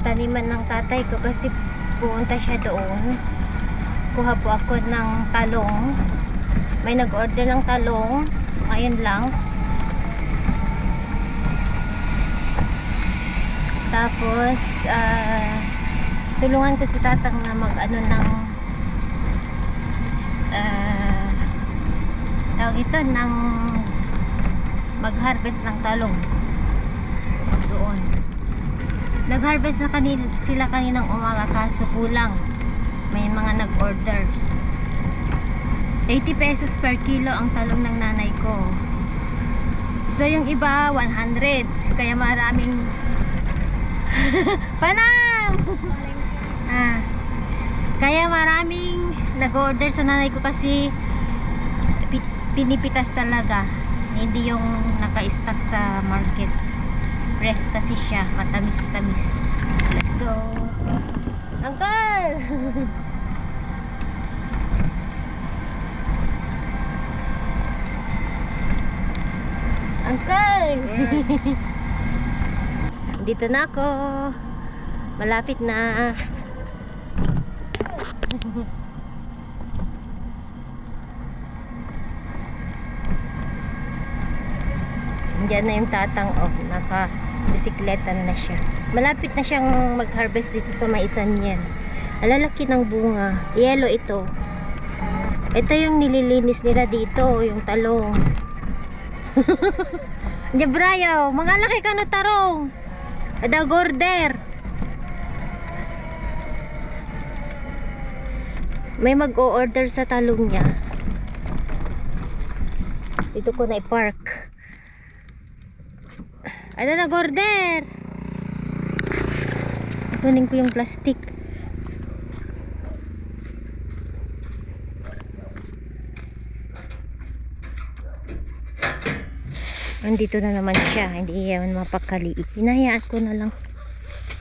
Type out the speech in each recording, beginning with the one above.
taniman ng tatay ko kasi pumunta siya doon. Kuha po ako ng talong. May nag-order ng talong. Ayun lang. Tapos tulungan ko si tatang na mag-ano ng tawag ito ng mag-harvest ng talong doon. Nag-harvest na sila kaninang umaga kaso kulang. May mga nag-order. 80 pesos per kilo ang talong ng nanay ko. So yung iba 100. Kaya maraming Panam! Kaya maraming nag-order sa nanay ko kasi pinipitas talaga. Hindi yung naka-stock sa market. Fresh kasi siya, matamis-tamis. Let's go. Uncle! Uncle! Dito na ako. Malapit na. Diyan na yung tatang, oh, naka bisikleta na siya. Malapit na siyang mag-harvest dito sa maisan niyan. Alalaki ng bunga. Yellow ito. Ito yung nililinis nila dito, yung talong. Diyan brayo, mga laki ka no tarong. Ada gorder. May mag-o-order sa talong niya. Dito ko na i-park. Ada na gorder. Kunin ko yung plastic. Andito na naman siya. Hindi yan mapakaliit. Hinahayaan ko na lang.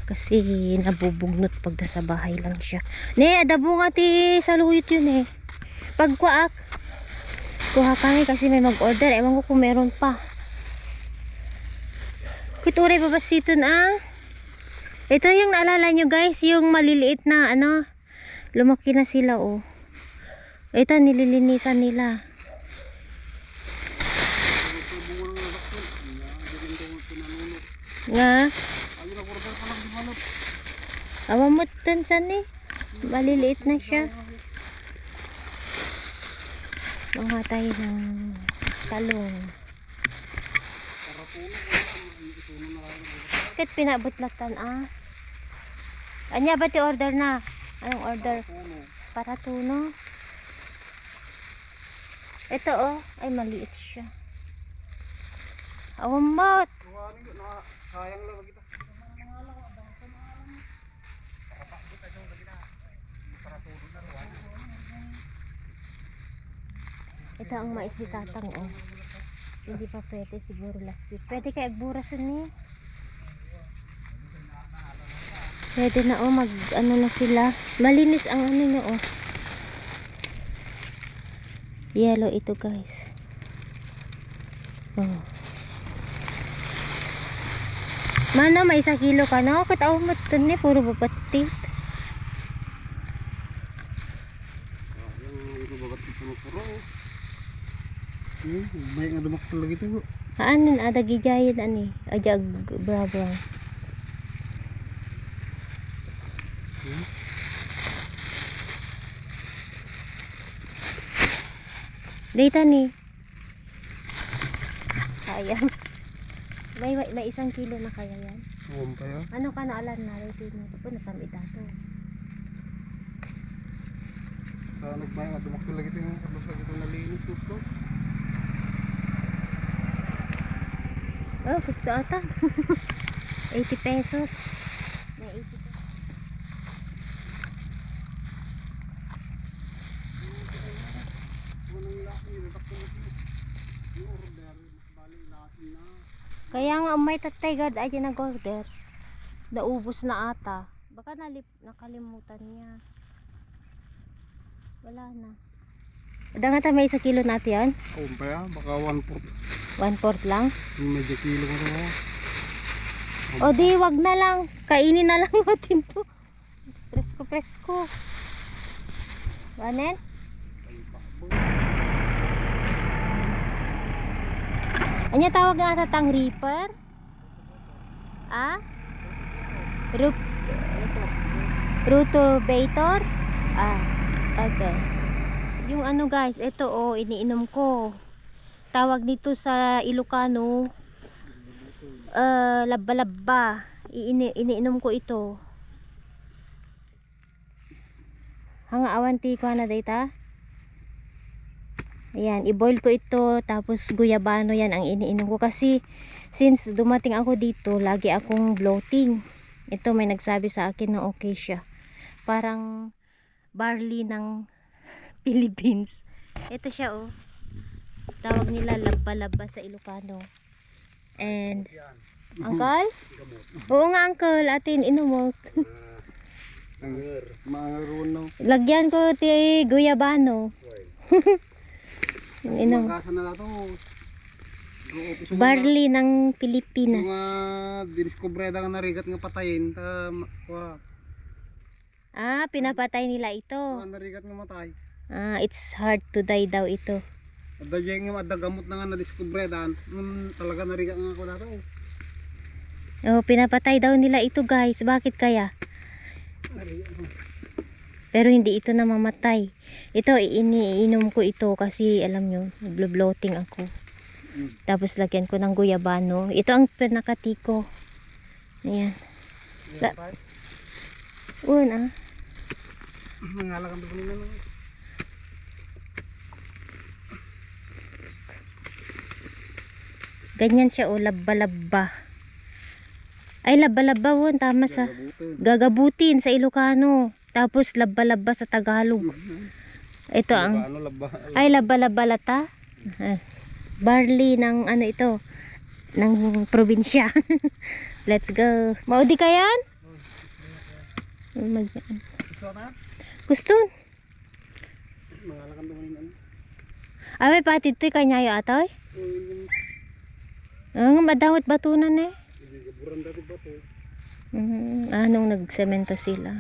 Kasi nabubugnot pag nasa bahay lang siya. Ne, ada bunga ti saluyot yun eh. Pag kuha kami kasi may mag-order. Ewan ko kung meron pa. Kuturay babasiton ah. Ito yung naalala nyo guys. Yung maliliit na ano. Lumaki na sila oh. Ito nililinisan nila. Nga. Awamot dun san eh. Maliliit na siya. Mga tayo ng talong. Bakit pinabutlatan ah? Anya ba ti order na? Anong order? Para tuno. Ito oh. Ay maliit siya. Awamot. Sayang lang kita. Ito ang mais ni tatang oh. Hindi pa pwede siguro last week. Pwede kaya agburasan niya. Pwede na oh, mag ano na sila. Malinis ang ano niya oh. Yellow ito guys. Oh. Mana may 1 kilo ka no? Kataw mo ito niya. Puro babatit. May nga dumak lagi ito. Haanin ada gijayin ani. Ajag brabang. Data ni. Sayang. May 1 kilo na kaya yan. Oo pa yan. Ano ka naalan na rin mo? Ito nasamid ato. Nagmay nga dumak lagi ito yung sabos lagi ito nalinis ito. Oh, gusto ata. 80 pesos. May 80 pesos. Kaya nga may tatay guard aja nag-order. Naubos na ata. Baka nakalimutan niya. Wala na. Ada nga may 1 kilo natin yan? Oo pa yan. Baka 1/4. 1/4 lang? Medyo kilo ko na. O di, wag na lang. Kainin na lang natin to. Presko. Ganen? Anya tawag nga tatang reaper? Ah? Roturbator? Ah, okay. Yung ano guys, ito iniinom ko. Tawag dito sa Ilocano, labba-labba. Iniinom ko ito. Hanga awanti ko na data. Ayan, i-boil ko ito, tapos guyabano yan ang iniinom ko. Kasi, since dumating ako dito, lagi akong bloating. Ito, may nagsabi sa akin na okay siya. Parang barley ng Philippines. Ito siya tawag nila labba-labba sa Ilocano. And, uncle? Oo nga uncle, atin inom mo. Maroon Lagyan ko ti guyabano. Inom. Barley ng Pilipinas. Mga diniskubreda nga narigat nga patayin. Pinapatay nila ito. Narigat nga matay. It's hard to die daw ito. Adda nga adagamot na nga nadiskubreda. Talaga narigat nga ako na to. Pinapatay daw nila ito guys. Bakit kaya? Pero hindi ito namamatay. Ito, iniinom ko ito kasi alam nyo, bloating ako. Tapos lagyan ko ng guyabano. Ito ang pinakatiko. Ayan. Nangalakan doon nila naman. Ganyan siya labba-labba. Ay, labba-labba tama sa gagabutin sa Ilocano. Tapos labba-labba sa Tagalog. Ito ang ay labba-labba lata. Barley ng ano ito, ng probinsya. Let's go. Maudi ka yan? Gusto? Nangalakan doon nila. Ay, pati ito'y kanyayo atoy? Madawat batunan eh. Buran dati ba to? Anong nagsemento sila?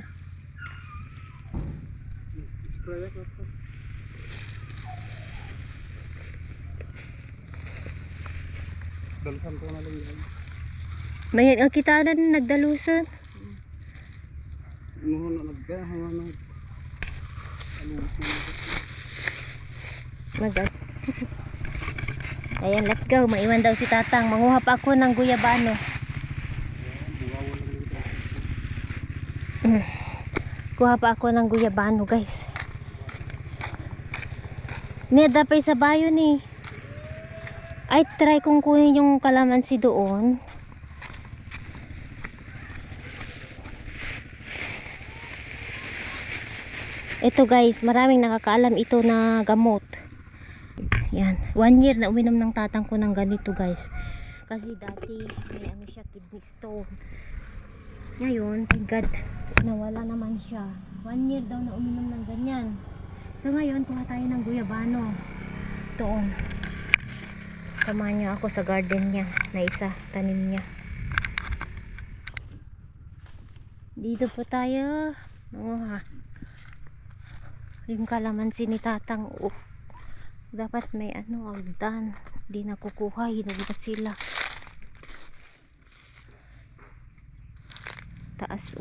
Spray ko. Dalusan ko na lang yan. May kita na nagdalusan. Nuhon na nagdahawa na. Ayan, let's go. Maiwan daw si Tatang. Manguha pa ako ng guyabano. Kuha pa ako ng guyabano guys. Nidapay sa bayo ni. Ay, try kong kunin yung kalamansi doon. Ito guys, maraming nakakaalam ito na gamot. Yan, 1 year na uminom ng tatang ko ng ganito guys. Kasi dati may ano siya, kidney stone. Ngayon, thank God, nawala naman siya. 1 year daw na uminom ng ganyan. So ngayon, kuha tayo ng guyabano. Doon. Samahan niya ako sa garden niya na isa, tanim niya. Dito po tayo. Yung kalamansi ni Tatang. Dapat may agdan. Di nakukuha. Hinog na sila. Taas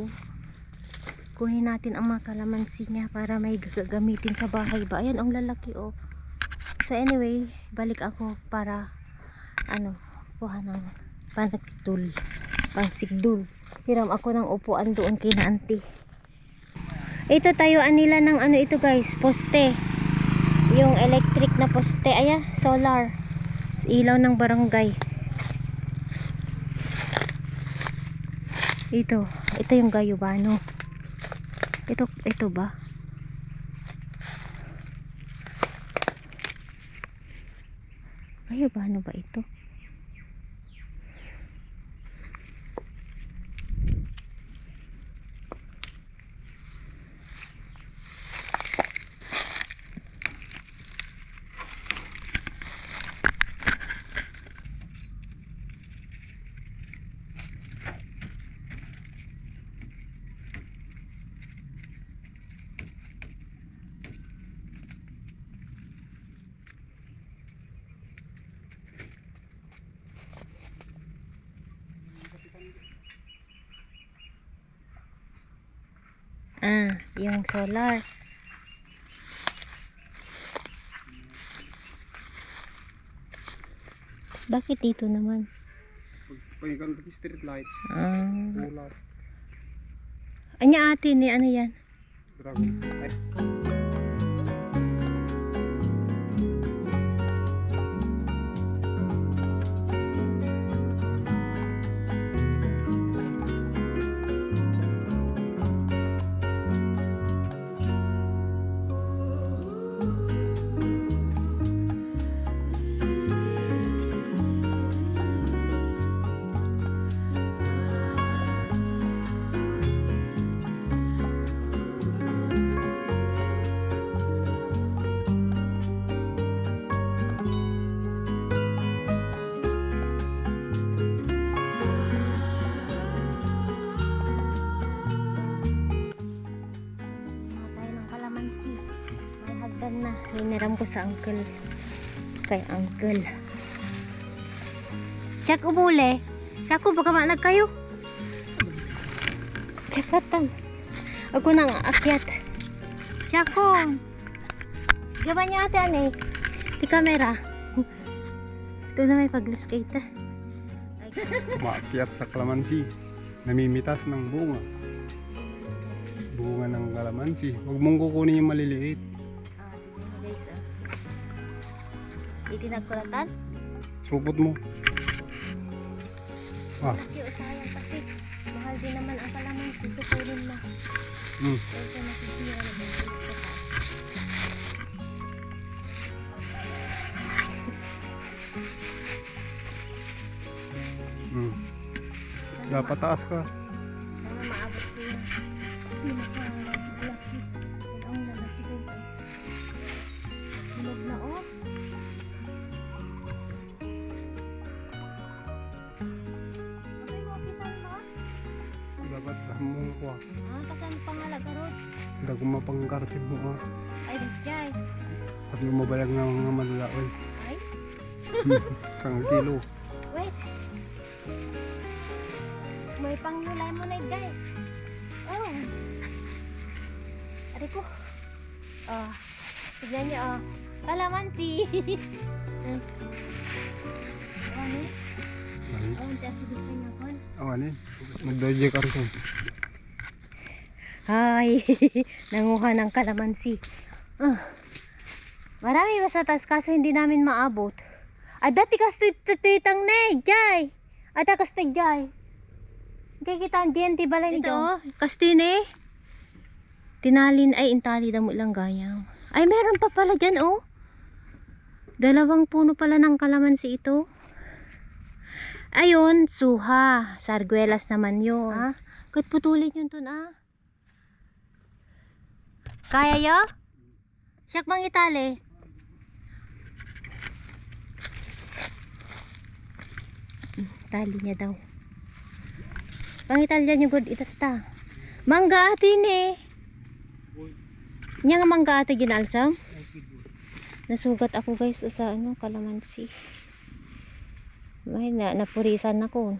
kunin natin ang mga kalamansi niya para may gagamitin sa bahay ba. Ayan ang lalaki So anyway, balik ako para kuha ng pangsigdul. Hiram ako ng upuan doon kay na auntie. Ito tayuan nila ng ito guys, poste. Yung electric na poste, solar. Ilaw ng barangay. Ito yung guyabano. Ito ba? Guyabano ba ito? Yung solar. Bakit dito naman? Pagpahigan ng street light. Ah. Ulat. Anya ate ni ano yan? Dragon. Ay. Tayo ng kalamansi. May hagdan na. Hiniram ko sa uncle. Kay uncle. Siya ko bule. Siya ko baka manag kayo. Tsakatan. Ako nang aakyat. Siya ko. Gawa niya ate ane. Di kamera. Ito na may pag-skate. Maakyat sa kalamansi. Namimitas ng bunga. Bunga ng kalamansi. Huwag mong kukunin yung maliliit. Itinagkulatan? Supot mo. Ah. Laki o sayang kasi. Mahal din naman ang kalamansi. Susurin mo. Kasi nasisira na din. Dapat taas ka. Sana maabot ko yun. Yung sa laki. Ang lalaki din. Hinog na oh. Okay mo, kisan mo? Dapat mo ko. Kasan pangalaga ron? Hindi ko mapangkartib mo ka. Ay, dijay. At lumabalag na mga madalaoy. Ay, Isang kilo. wait. May panghulay mo na guys. Oh. Aray ko. Oh. Tignan niyo oh. Kalamansi. Ano? Oh, ang taas gusto niya kon. Awan eh. Nagdodje ka rin. Ay, nanguha ng kalamansi. Marami ba sa taas kaso hindi namin maabot. Dati kasi tutitang na jay. Ada kasi jay. Kaya kita diyan balay ni Jo. Kastine. Tinalin ay intali damo lang gayam. Ay meron pa pala diyan oh. 2 puno pala ng kalamansi ito. Ayun, suha. Sarguelas naman yun. Ha? Kat putulin yun dun Kaya yo? Siyak bang itali? Tali niya daw. Pangital dyan yung good itata. Mangga atin eh. Nya nga mangga atin ginalsam. Nasugat ako guys sa ano kalamansi. May napurisan ako.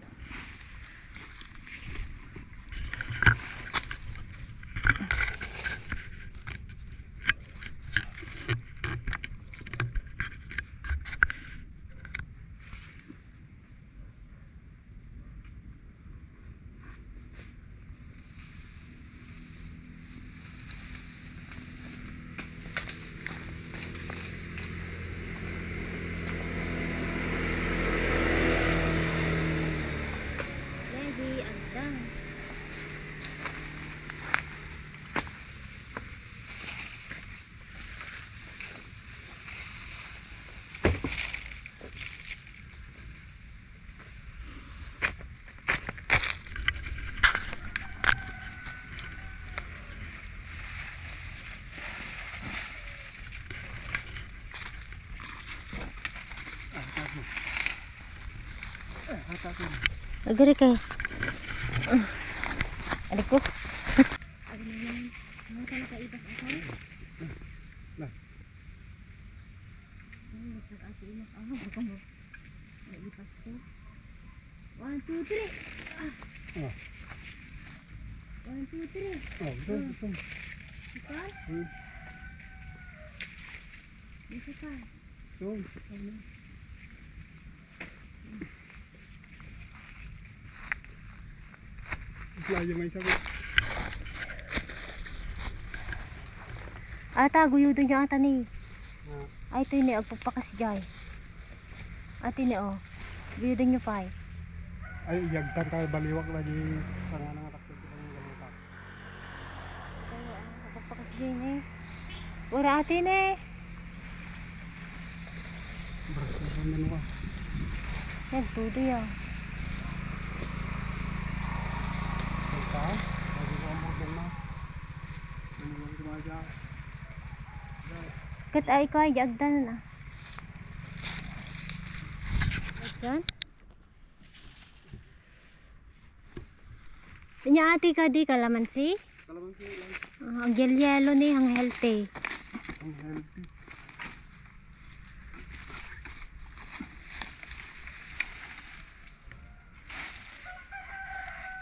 Agari kay. Adik ko. Ano naman? Ano ka nakaibas ako? Lah. Ay, nag-atiinas ako. Baka mo. Naipas ko. 1, 2, 3. Oh. 1, 2, 3. Oh, gusto. Hmm. Dito pa. So, layo may sagot. Ata, guyudo niya ata ni. Ah, Ay, ito yun eh, agpapakas dyan. Ate ni, oh. Guyudo niyo pa eh. ay yagtan tayo baliwak lagi sa nga nga takot kita ng gamutan. Ay, agpapakas dyan eh. Ura ate ni. Beras na ano ka. Yan, tudo yan. Kita, lagi ko ang bordong na. Ano lang kumadya. Kat ay ko ay agdan na. Agdan? Pinya ate ka di kalamansi? Kalamansi lang. Ang yellow ni, ang healthy. Ang healthy.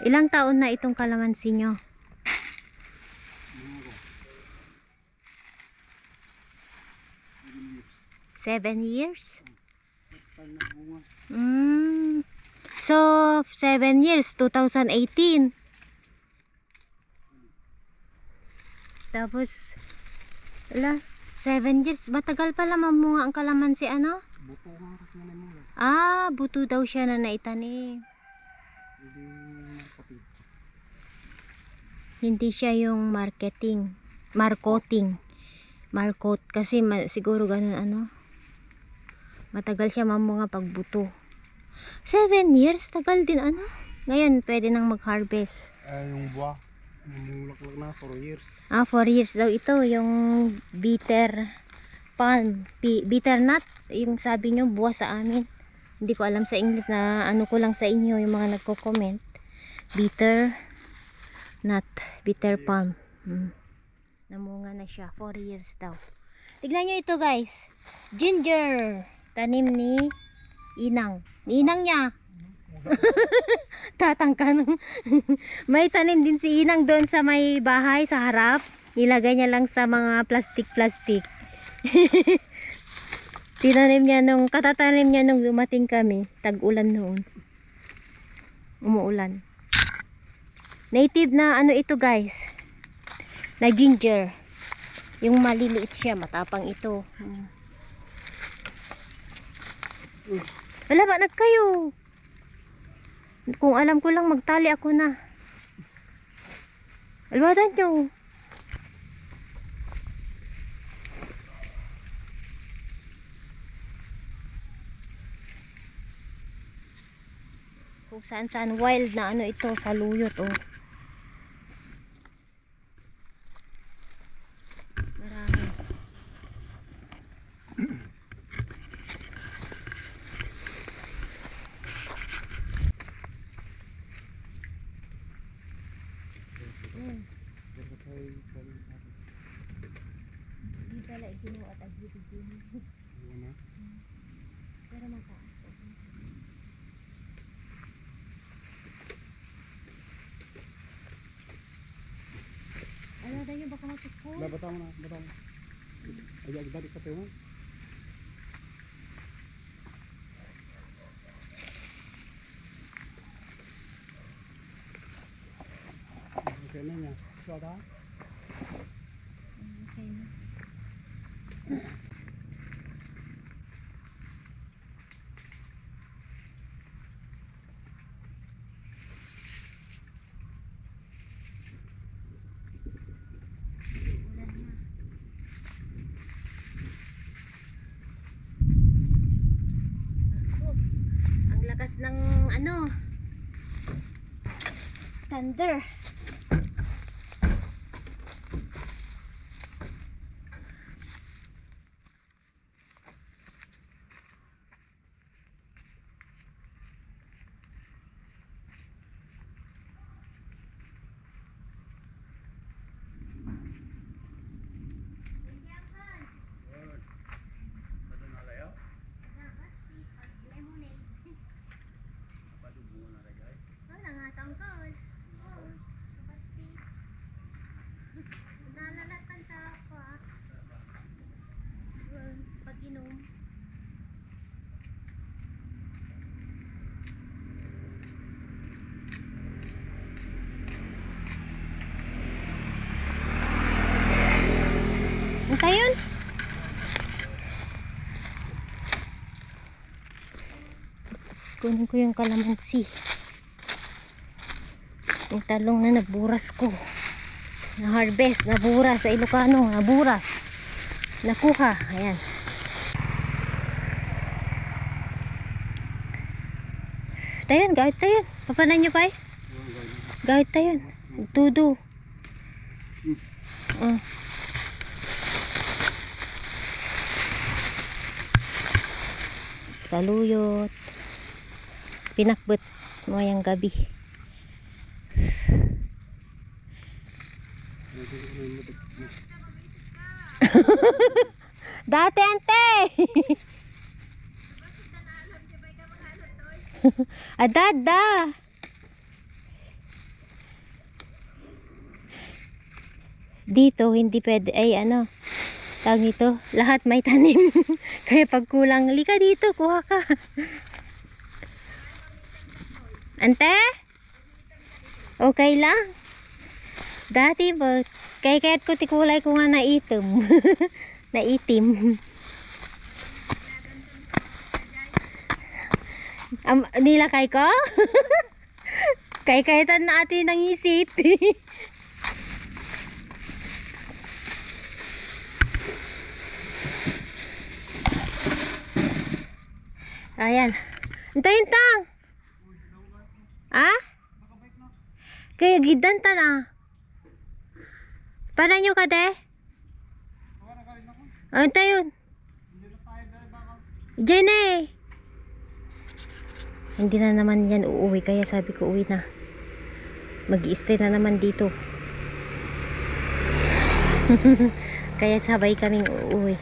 Ilang taon na itong kalamansi nyo? 7 years? So, 7 years, 2018. Tapos, 7 years. Matagal pala mamunga ang kalamansi, ano? Buto nga rin nga na mula. Ah, buto daw siya na naitanim. Hindi pati. Hindi siya yung marketing. Markot. Kasi siguro ganun, ano? Matagal siya mamunga pag buto. 7 years? Tagal din, ano? Ngayon, pwede nang mag-harvest. Yung buwa. Yung mulaklak na 4 years. 4 years daw ito. Yung bitter palm. Bitter nut. Yung sabi nyo, buwa sa amin. Hindi ko alam sa English na ano ko lang sa inyo, yung mga nagko-comment. Bitter nut. Bitter palm. Namunga na siya. 4 years daw. Tignan nyo ito guys. Ginger. Tanim ni Inang. Inang niya. Tatangka nung may tanim din si Inang doon sa may bahay sa harap. Nilagay niya lang sa mga plastic. Tinanim niya katatanim niya nung dumating kami. Tag-ulan noon. Umuulan. Native na ano ito guys. Na ginger. Yung maliliit siya, matapang ito. Wala ba kayo? Kung alam ko lang magtali ako na. Alwadan nyo. Kung saan wild na ano ito sa luyot oh. Marami. Di pala ikinuha at agit-igin. Pero mataas. Ano daw baka matukol? Bataw na. Ay, agad ka tayo. Okay na niya. Soda? Okay na. Ang lakas ng ano thunder. Kunin ko yung kalamansi. Yung talong na naburas ko. Na harvest, naburas sa Ilocano, naburas. Nakuha, ayan. Tayon, gawit tayon. Papanan nyo pa eh. Gawit tayon. Tudo. Saluyot. Pinakbot mo yung gabi. Dati ante. Adada. Dito hindi pwede ay ano. Tawag nito, lahat may tanim. Kaya pag kulang, lika dito, kuha ka. Ante? Okay lang. Dati ba, kaya't ko tikulay ko nga naitim. Naitim. Nilakay ko? Kay-kayatan natin ng isit. Ayan. Antayin tang. Ah? Kaya gidan ta na. Paano nyo ka de? Antayin. Diyan eh. Hindi na naman yan uuwi. Kaya sabi ko uwi na. Mag-i-stay na naman dito. Kaya sabay kaming uuwi.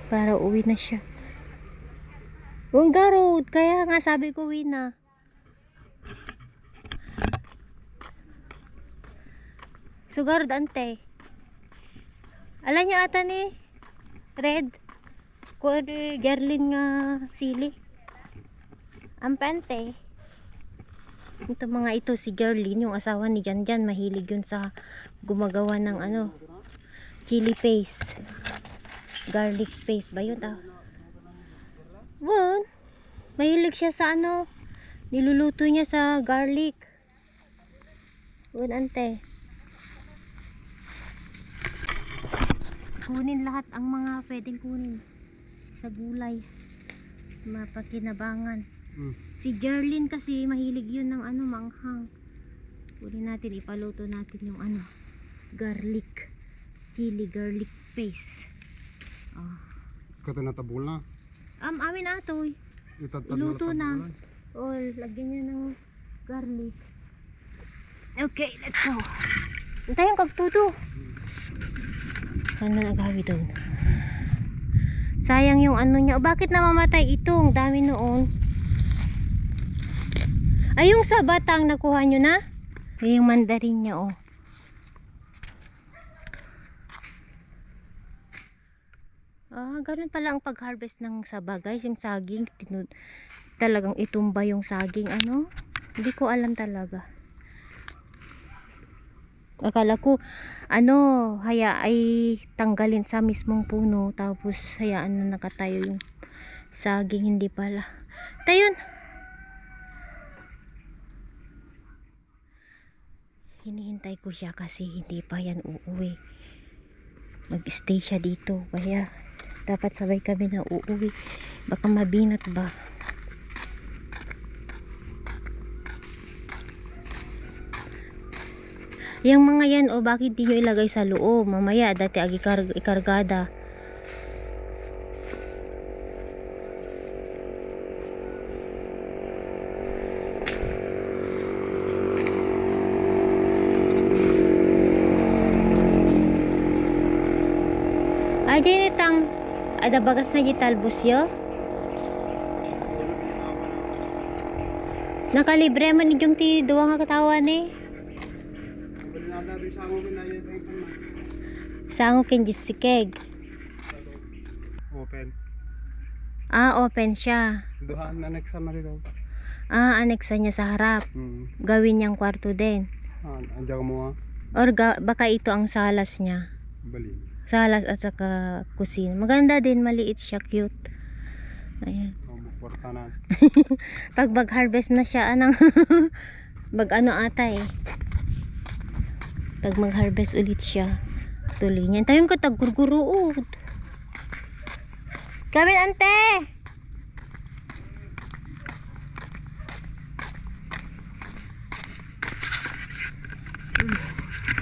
Para uwi na siya. Bunga road. Kaya nga sabi ko uwi na. Sugar dante. Alam nyo ata ni Red. Kuha Gerlin nga sili. Ang pante. Ito mga ito si Gerlin, yung asawa ni Janjan, mahilig yun sa gumagawa ng ano, chili paste. Garlic paste ba yun? Bon, mahilig siya sa ano, niluluto niya sa garlic. Bon, ante. Kunin lahat ang mga pwedeng kunin sa gulay. Mapakinabangan. Si Gerlin kasi mahilig yun ng ano, manghang. Kunin natin, ipaluto natin yung ano, garlic, chili garlic paste. Kata natabul na. Amin atoy. Iluto na. O, lagyan niya ng garlic. Okay, let's go. Antay yung kagtuto. Saan na nagawi doon? Sayang yung ano niya. O, bakit namamatay ito? Ang dami noon. Ay, yung sa batang nakuha nyo na? Ay, yung mandarin niya, oh. Ganun pala ang pag-harvest ng saba, guys. Yung saging, talagang itumba yung saging, ano? Hindi ko alam talaga. Akala ko, ano, ay tanggalin sa mismong puno, tapos hayaan na nakatayo yung saging, hindi pala. Tayun! Hinihintay ko siya kasi hindi pa yan uuwi. Mag-stay siya dito. Kaya dapat sabay kami na uuwi. Baka mabinat ba? Yung mga yan, o bakit di nyo ilagay sa loob? Mamaya, dati ikargada. Aja itang ada bagas na jitalbos yo. Nakalibre man idyong ti duwa nga katawan eh. Sango ken jisikeg. Open. Open siya. Duhaan na next na dito. Aneksa niya sa harap. Gawin niyang kwarto din. Andiyan mo Or baka ito ang salas niya. Bali. Salas at saka kusina. Maganda din, maliit siya, cute. Ayan. Portanan. Pag mag-harvest na siya, anong mag-ano ata eh. Pag mag-harvest ulit siya, tuloy niyan. Tayong ko tag-gurguruot. Kami ante!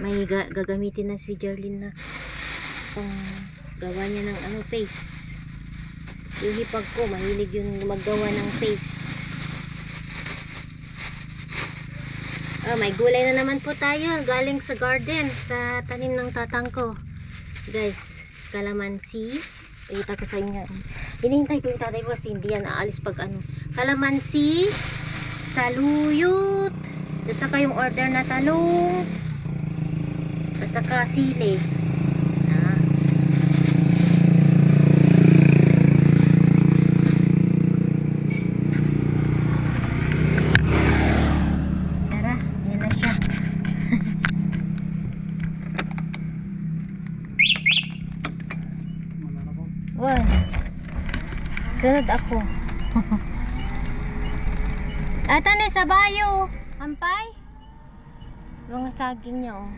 May gagamitin na si Jarlene na gawa niya ng ano, face. Yung hipag ko, mahilig yung maggawa ng face. Oh, may gulay na naman po tayo galing sa garden, sa tanim ng tatang ko. Guys, kalamansi. Ita ko sa inyo. Hinihintay ko yung tatay ko kasi hindi yan aalis pag ano. Kalamansi, saluyot, at saka yung order na talong, at saka sili. Tara, yan na siya. Wow. Sunod ako. Ito ni sa bayo. Ampay. Mga saging niya oh.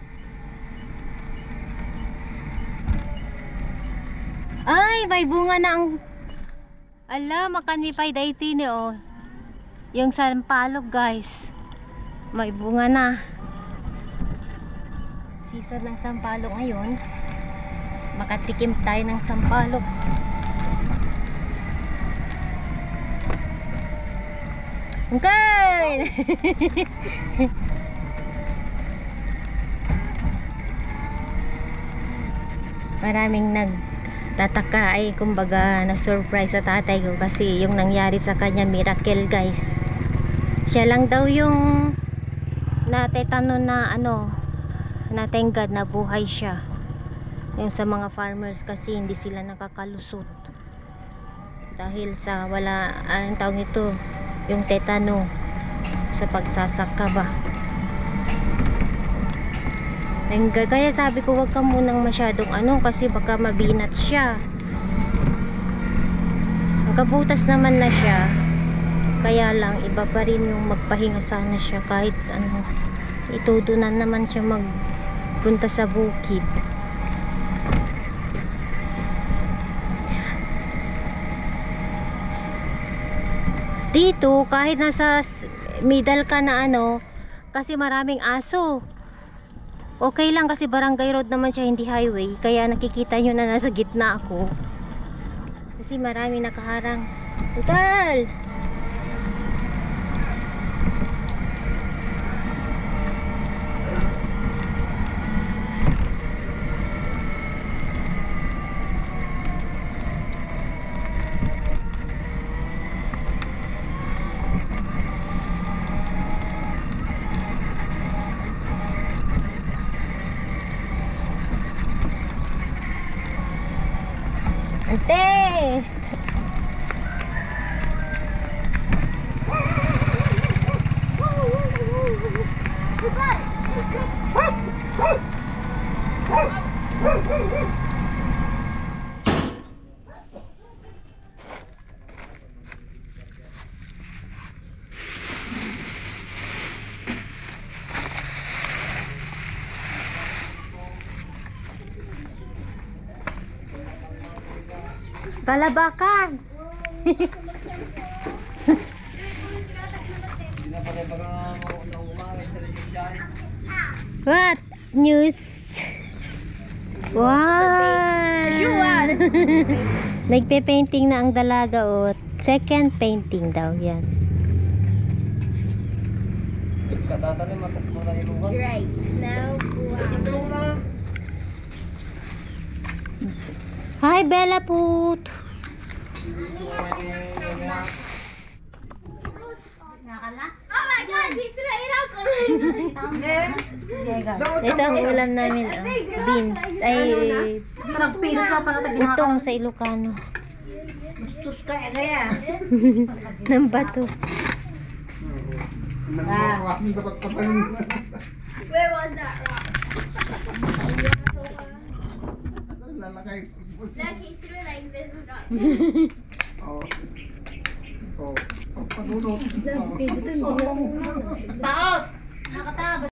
Ay, may bunga na ang ala, makanipay dayti ni oh. Yung sampalok guys. May bunga na. Season ng sampalok ngayon. Makatikim tayo ng sampalok. Okay. Maraming nagtataka ay kumbaga na surprise sa tatay ko kasi yung nangyari sa kanya miracle guys. Siya lang daw yung natetano na ano, natenggad na buhay siya. Yung sa mga farmers kasi hindi sila nakakalusot dahil sa wala, anong tawag nito, yung tetano sa pagsasaka ba. Kaya sabi ko wag ka munang masyadong ano kasi baka mabinat siya. Nakabutas naman na siya, kaya lang iba pa rin yung magpahinga sana siya kahit ano, itudo na naman siya magpunta sa bukid. Dito kahit nasa middle ka na ano, kasi maraming aso, okay lang kasi barangay road naman siya, hindi highway, kaya nakikita nyo na nasa gitna ako kasi maraming nakaharang. Total ante. Balabakan. What news? Wow. Nagpe-painting na ang dalaga o second painting daw yan. Right now. Hi Bella Put. Oh my God, he threw it out. Ito ang ulam namin, beans. Ay, utong sa Ilocano. Ng bato. Where was that rock? Look, he threw like this rock. Oh. Pagpagulot. Paot! Nakataba.